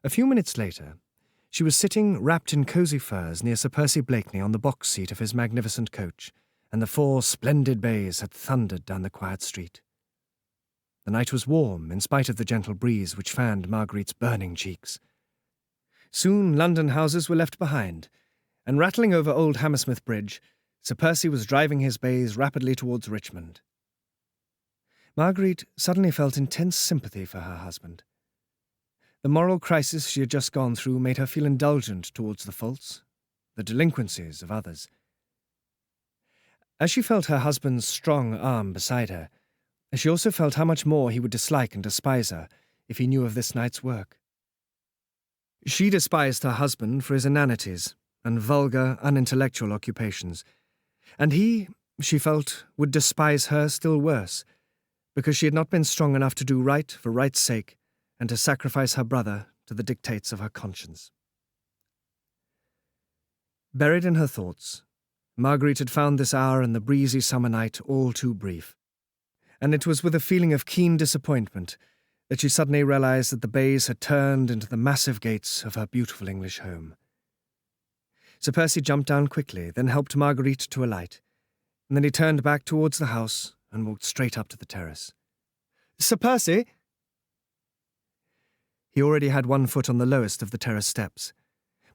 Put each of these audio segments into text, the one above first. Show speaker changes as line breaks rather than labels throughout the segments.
A few minutes later, she was sitting wrapped in cosy furs near Sir Percy Blakeney on the box seat of his magnificent coach, and the 4 splendid bays had thundered down the quiet street. The night was warm, in spite of the gentle breeze which fanned Marguerite's burning cheeks. Soon London houses were left behind, and rattling over old Hammersmith Bridge, Sir Percy was driving his bays rapidly towards Richmond. Marguerite suddenly felt intense sympathy for her husband. The moral crisis she had just gone through made her feel indulgent towards the faults, the delinquencies of others. As she felt her husband's strong arm beside her, she also felt how much more he would dislike and despise her if he knew of this night's work. She despised her husband for his inanities and vulgar, unintellectual occupations, and he, she felt, would despise her still worse, because she had not been strong enough to do right for right's sake and to sacrifice her brother to the dictates of her conscience. Buried in her thoughts, Marguerite had found this hour in the breezy summer night all too brief, and it was with a feeling of keen disappointment that she suddenly realized that the bays had turned into the massive gates of her beautiful English home. Sir Percy jumped down quickly, then helped Marguerite to alight, and then he turned back towards the house and walked straight up to the terrace. "Sir Percy!" He already had one foot on the lowest of the terrace steps,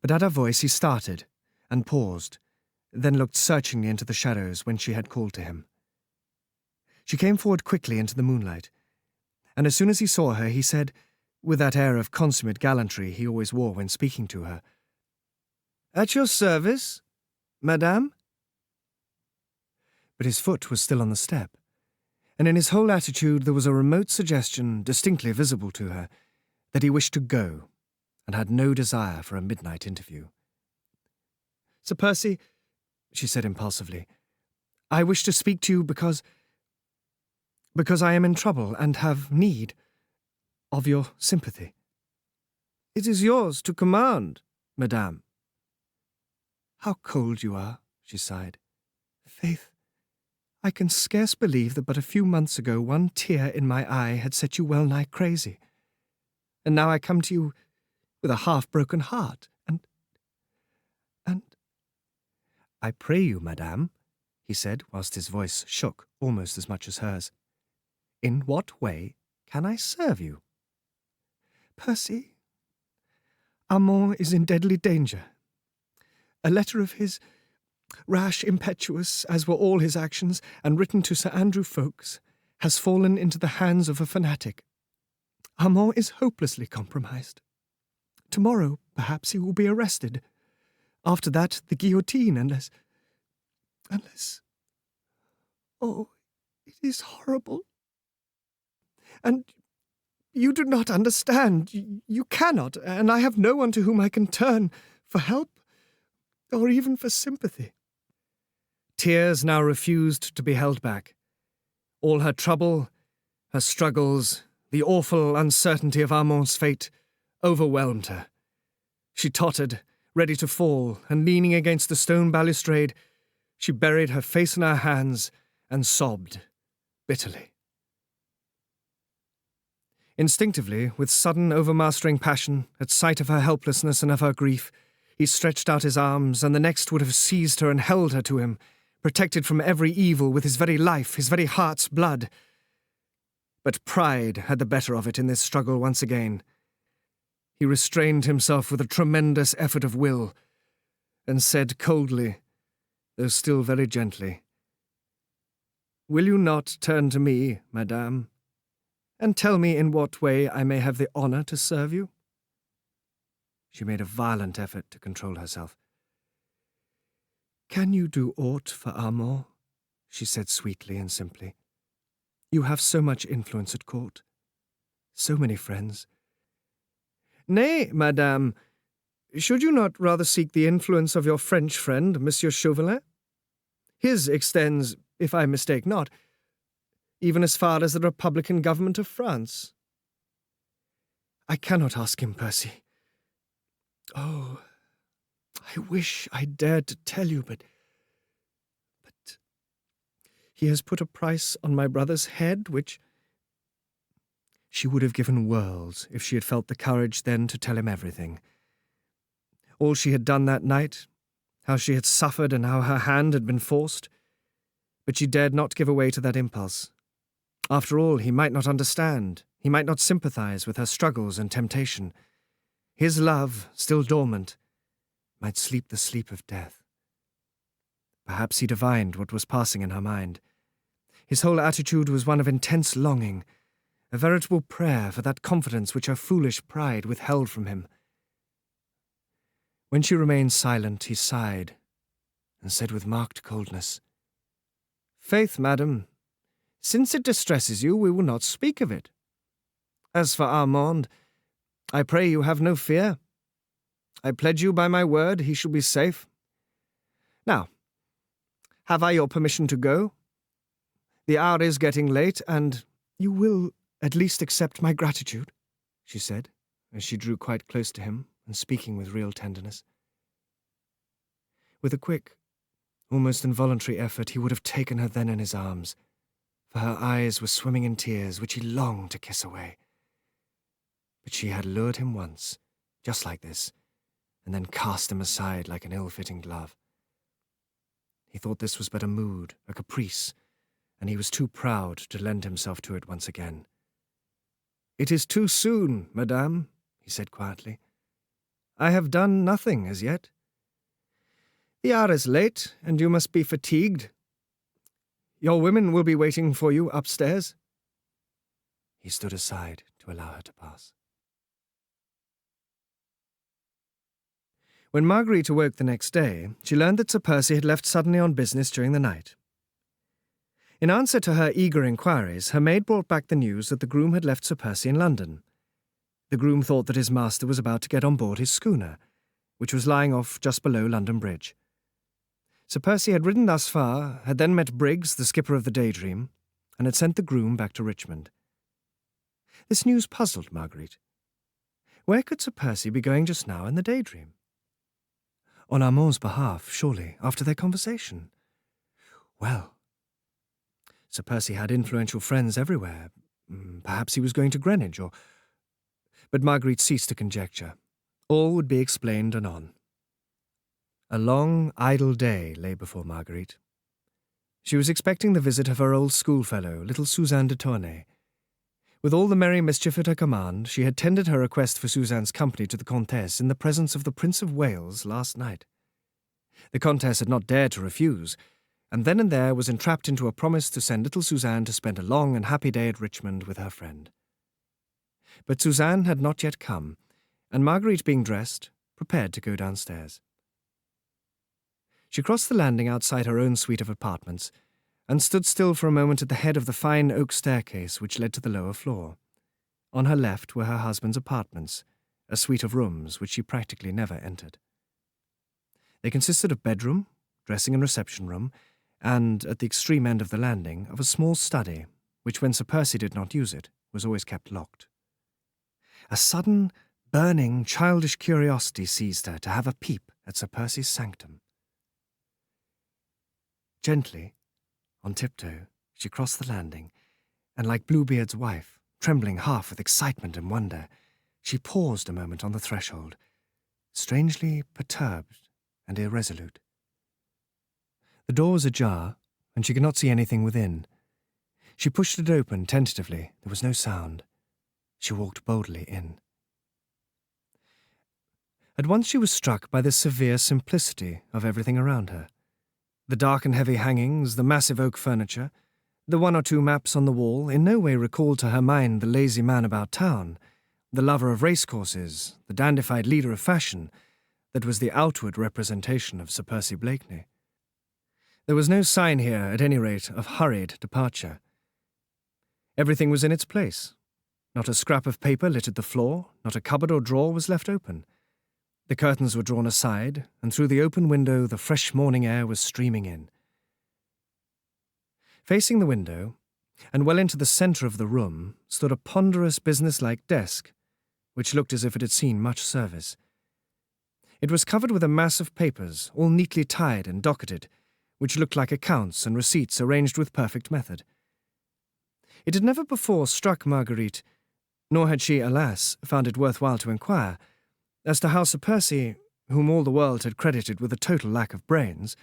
but at her voice he started and paused, then looked searchingly into the shadows when she had called to him. She came forward quickly into the moonlight, and as soon as he saw her, he said, with that air of consummate gallantry he always wore when speaking to her, "At your service, madame?" But his foot was still on the step, and in his whole attitude there was a remote suggestion, distinctly visible to her, that he wished to go, and had no desire for a midnight interview. "Sir Percy," she said impulsively, "I wish to speak to you because I am in trouble and have need of your sympathy." "It is yours to command, madame." "How cold you are," she sighed. "Faith, I can scarce believe that but a few months ago one tear in my eye had set you well nigh crazy. And now I come to you with a half-broken heart, and... "I pray you, madame," he said, whilst his voice shook almost as much as hers, "in what way can I serve you?" "Percy, Armand is in deadly danger. A letter of his, rash, impetuous, as were all his actions, and written to Sir Andrew Ffoulkes, has fallen into the hands of a fanatic. Armand is hopelessly compromised. Tomorrow, perhaps, he will be arrested. After that, the guillotine, unless... Oh, it is horrible. And you do not understand. You cannot, and I have no one to whom I can turn for help or even for sympathy." Tears now refused to be held back. All her trouble, her struggles, the awful uncertainty of Armand's fate overwhelmed her. She tottered, ready to fall, and leaning against the stone balustrade, she buried her face in her hands and sobbed bitterly. Instinctively, with sudden overmastering passion, at sight of her helplessness and of her grief, he stretched out his arms, and the next would have seized her and held her to him, protected from every evil with his very life, his very heart's blood. But pride had the better of it in this struggle once again. He restrained himself with a tremendous effort of will, and said coldly, though still very gently, "Will you not turn to me, madame, and tell me in what way I may have the honour to serve you?" She made a violent effort to control herself. "Can you do aught for Armand?" she said sweetly and simply. "You have so much influence at court, so many friends." "Nay, madame, should you not rather seek the influence of your French friend, Monsieur Chauvelin? His extends, if I mistake not, even as far as the Republican government of France." "I cannot ask him, Percy. Oh, I wish I dared to tell you, but he has put a price on my brother's head, which She would have given worlds if she had felt the courage then to tell him everything. All she had done that night, how she had suffered and how her hand had been forced. But she dared not give way to that impulse. After all, he might not understand, he might not sympathize with her struggles and temptation. His love, still dormant, might sleep the sleep of death. Perhaps he divined what was passing in her mind. His whole attitude was one of intense longing, a veritable prayer for that confidence which her foolish pride withheld from him. When she remained silent, he sighed, and said with marked coldness, "Faith, madam, since it distresses you, we will not speak of it. As for Armand, I pray you have no fear. I pledge you by my word he shall be safe. Now, have I your permission to go? The hour is getting late, and you will at least accept my gratitude," she said, as she drew quite close to him and speaking with real tenderness. With a quick, almost involuntary effort, he would have taken her then in his arms, for her eyes were swimming in tears which he longed to kiss away. But she had lured him once, just like this, and then cast him aside like an ill-fitting glove. He thought this was but a mood, a caprice, and he was too proud to lend himself to it once again. "It is too soon, madame," he said quietly. "I have done nothing as yet. The hour is late, and you must be fatigued. Your women will be waiting for you upstairs." He stood aside to allow her to pass. When Marguerite awoke the next day, she learned that Sir Percy had left suddenly on business during the night. In answer to her eager inquiries, her maid brought back the news that the groom had left Sir Percy in London. The groom thought that his master was about to get on board his schooner, which was lying off just below London Bridge. Sir Percy had ridden thus far, had then met Briggs, the skipper of the Daydream, and had sent the groom back to Richmond. This news puzzled Marguerite. Where could Sir Percy be going just now in the Daydream? On Armand's behalf, surely, after their conversation. Well, Sir Percy had influential friends everywhere. Perhaps he was going to Greenwich, or... But Marguerite ceased to conjecture. All would be explained anon. A long, idle day lay before Marguerite. She was expecting the visit of her old schoolfellow, little Suzanne de Tournay. With all the merry mischief at her command, she had tendered her request for Suzanne's company to the Comtesse in the presence of the Prince of Wales last night. The Comtesse had not dared to refuse, and then and there was entrapped into a promise to send little Suzanne to spend a long and happy day at Richmond with her friend. But Suzanne had not yet come, and Marguerite, being dressed, prepared to go downstairs. She crossed the landing outside her own suite of apartments, and stood still for a moment at the head of the fine oak staircase which led to the lower floor. On her left were her husband's apartments, a suite of rooms which she practically never entered. They consisted of bedroom, dressing and reception room, and, at the extreme end of the landing, of a small study, which, when Sir Percy did not use it, was always kept locked. A sudden, burning, childish curiosity seized her to have a peep at Sir Percy's sanctum. Gently, on tiptoe, she crossed the landing, and like Bluebeard's wife, trembling half with excitement and wonder, she paused a moment on the threshold, strangely perturbed and irresolute. The door was ajar, and she could not see anything within. She pushed it open tentatively. There was no sound. She walked boldly in. At once she was struck by the severe simplicity of everything around her. The dark and heavy hangings, the massive oak furniture, the one or two maps on the wall in no way recalled to her mind the lazy man about town, the lover of racecourses, the dandified leader of fashion, that was the outward representation of Sir Percy Blakeney. There was no sign here, at any rate, of hurried departure. Everything was in its place. Not a scrap of paper littered the floor, not a cupboard or drawer was left open. The curtains were drawn aside, and through the open window the fresh morning air was streaming in. Facing the window, and well into the centre of the room, stood a ponderous business-like desk, which looked as if it had seen much service. It was covered with a mass of papers, all neatly tied and docketed, which looked like accounts and receipts arranged with perfect method. It had never before struck Marguerite Nor had she, alas, found it worthwhile to inquire as to how Sir Percy, whom all the world had credited with a total lack of brains,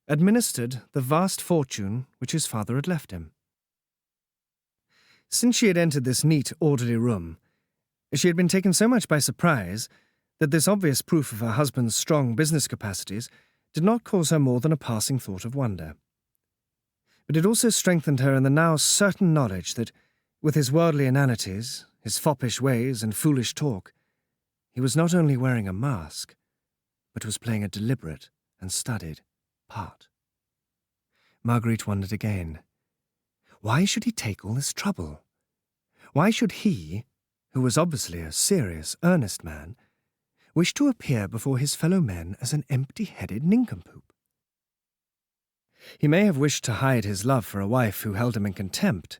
administered the vast fortune which his father had left him. Since she had entered this neat, orderly room, she had been taken so much by surprise that this obvious proof of her husband's strong business capacities did not cause her more than a passing thought of wonder. But it also strengthened her in the now certain knowledge that, with his worldly inanities, his foppish ways and foolish talk, he was not only wearing a mask, but was playing a deliberate and studied part. Marguerite wondered again. Why should he take all this trouble? Why should he, who was obviously a serious, earnest man, wish to appear before his fellow men as an empty-headed nincompoop? He may have wished to hide his love for a wife who held him in contempt,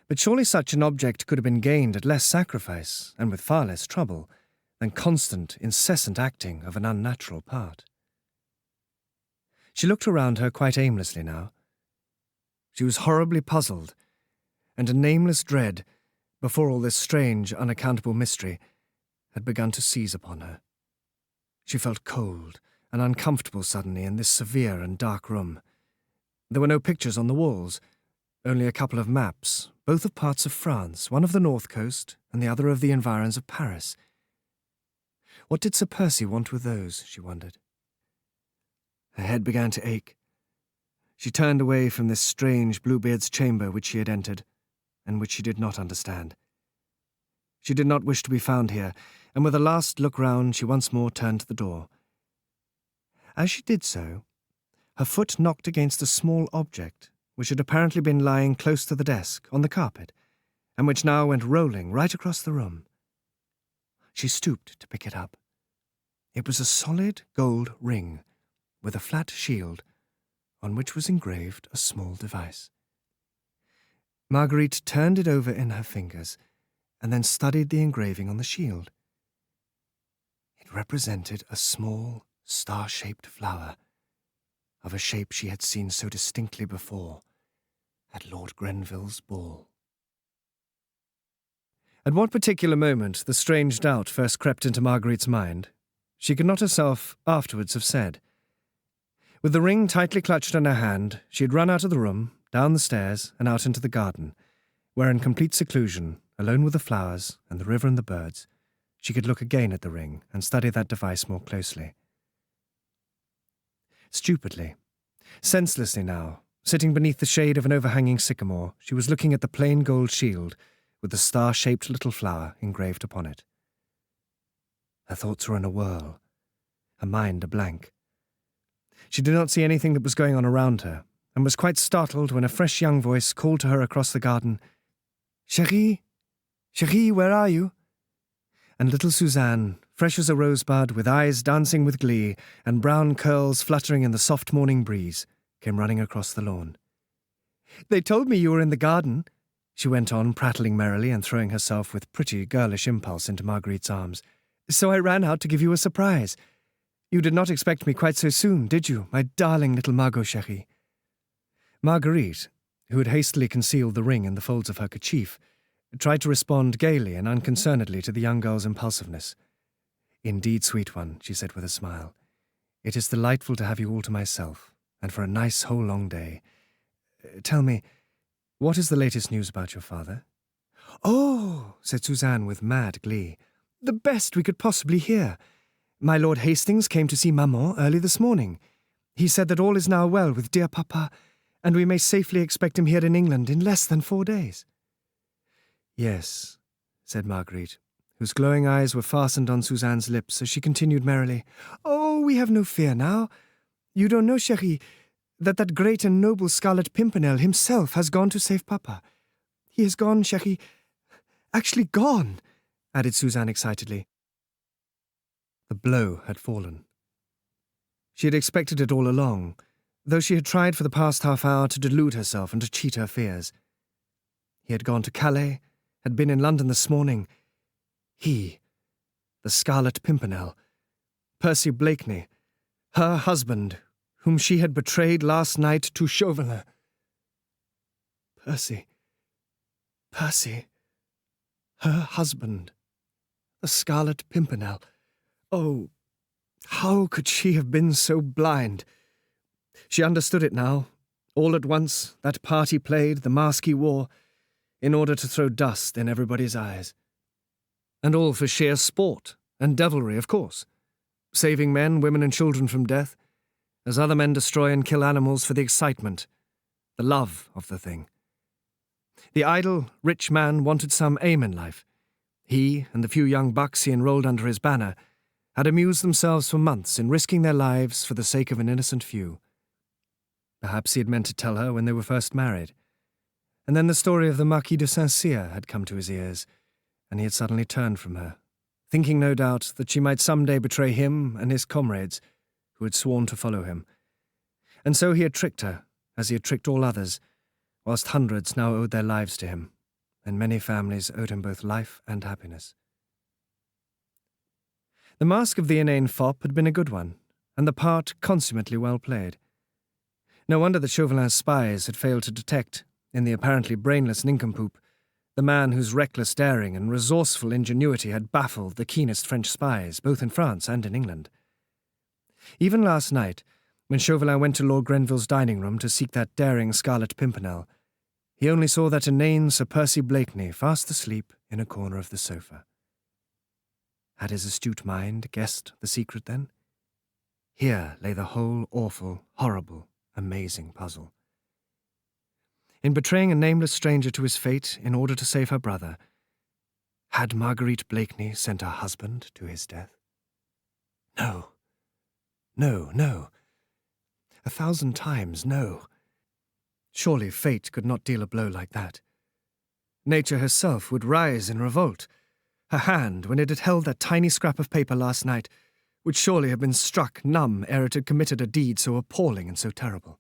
but surely such an object could have been gained at less sacrifice and with far less trouble than constant, incessant acting of an unnatural part. She looked around her quite aimlessly now. She was horribly puzzled, and a nameless dread, before all this strange, unaccountable mystery, had begun to seize upon her. She felt cold and uncomfortable suddenly in this severe and dark room. There were no pictures on the walls, only a couple of maps, both of parts of France, one of the north coast and the other of the environs of Paris. What did Sir Percy want with those, she wondered. Her head began to ache. She turned away from this strange Bluebeard's chamber which she had entered, and which she did not understand. She did not wish to be found here, and with a last look round she once more turned to the door. As she did so, her foot knocked against a small object which had apparently been lying close to the desk, on the carpet, and which now went rolling right across the room. She stooped to pick it up. It was a solid gold ring, with a flat shield, on which was engraved a small device. Marguerite turned it over in her fingers, and then studied the engraving on the shield. It represented a small, star-shaped flower, of a shape she had seen so distinctly before, at Lord Grenville's ball. At what particular moment the strange doubt first crept into Marguerite's mind, she could not herself afterwards have said. With the ring tightly clutched in her hand, she had run out of the room, down the stairs, and out into the garden, where in complete seclusion, alone with the flowers and the river and the birds, she could look again at the ring and study that device more closely. Stupidly, senselessly now, sitting beneath the shade of an overhanging sycamore, she was looking at the plain gold shield with the star-shaped little flower engraved upon it. Her thoughts were in a whirl, her mind a blank. She did not see anything that was going on around her, and was quite startled when a fresh young voice called to her across the garden, "Chérie, Chérie, where are you?" And little Suzanne, fresh as a rosebud, with eyes dancing with glee and brown curls fluttering in the soft morning breeze, came running across the lawn. "They told me you were in the garden," she went on, prattling merrily and throwing herself with pretty girlish impulse into Marguerite's arms. "So I ran out to give you a surprise. You did not expect me quite so soon, did you, my darling little Margot chérie?" Marguerite, who had hastily concealed the ring in the folds of her kerchief, tried to respond gaily and unconcernedly to the young girl's impulsiveness. "Indeed, sweet one," she said with a smile, "it is delightful to have you all to myself, and for a nice whole long day. Tell me, what is the latest news about your father?" "Oh," said Suzanne with mad glee, "the best we could possibly hear. My Lord Hastings came to see Maman early this morning. He said that all is now well with dear Papa, and we may safely expect him here in England in less than 4 days. "Yes," said Marguerite, whose glowing eyes were fastened on Suzanne's lips as she continued merrily, "Oh, we have no fear now. You don't know, chérie, that great and noble Scarlet Pimpernel himself has gone to save Papa. He has gone, chérie, actually gone," added Suzanne excitedly. The blow had fallen. She had expected it all along, though she had tried for the past half hour to delude herself and to cheat her fears. He had gone to Calais, had been in London this morning. He, the Scarlet Pimpernel, Percy Blakeney, her husband, whom she had betrayed last night to Chauvelin. Percy. Her husband, the Scarlet Pimpernel. Oh, how could she have been so blind? She understood it now. All at once, that part he played, the mask he wore, in order to throw dust in everybody's eyes. And all for sheer sport and devilry, of course. Saving men, women and children from death, as other men destroy and kill animals for the excitement, the love of the thing. The idle, rich man wanted some aim in life. He and the few young bucks he enrolled under his banner had amused themselves for months in risking their lives for the sake of an innocent few. Perhaps he had meant to tell her when they were first married. And then the story of the Marquis de Saint-Cyr had come to his ears, and he had suddenly turned from her, thinking no doubt that she might some day betray him and his comrades, who had sworn to follow him. And so he had tricked her, as he had tricked all others, whilst hundreds now owed their lives to him, and many families owed him both life and happiness. The mask of the inane fop had been a good one, and the part consummately well played. No wonder that Chauvelin's spies had failed to detect, in the apparently brainless nincompoop, the man whose reckless daring and resourceful ingenuity had baffled the keenest French spies, both in France and in England. Even last night, when Chauvelin went to Lord Grenville's dining room to seek that daring Scarlet Pimpernel, he only saw that inane Sir Percy Blakeney fast asleep in a corner of the sofa. Had his astute mind guessed the secret then? Here lay the whole awful, horrible, amazing puzzle. In betraying a nameless stranger to his fate in order to save her brother, had Marguerite Blakeney sent her husband to his death? No. No, no. 1,000 times no. Surely fate could not deal a blow like that. Nature herself would rise in revolt. Her hand, when it had held that tiny scrap of paper last night, would surely have been struck numb ere it had committed a deed so appalling and so terrible.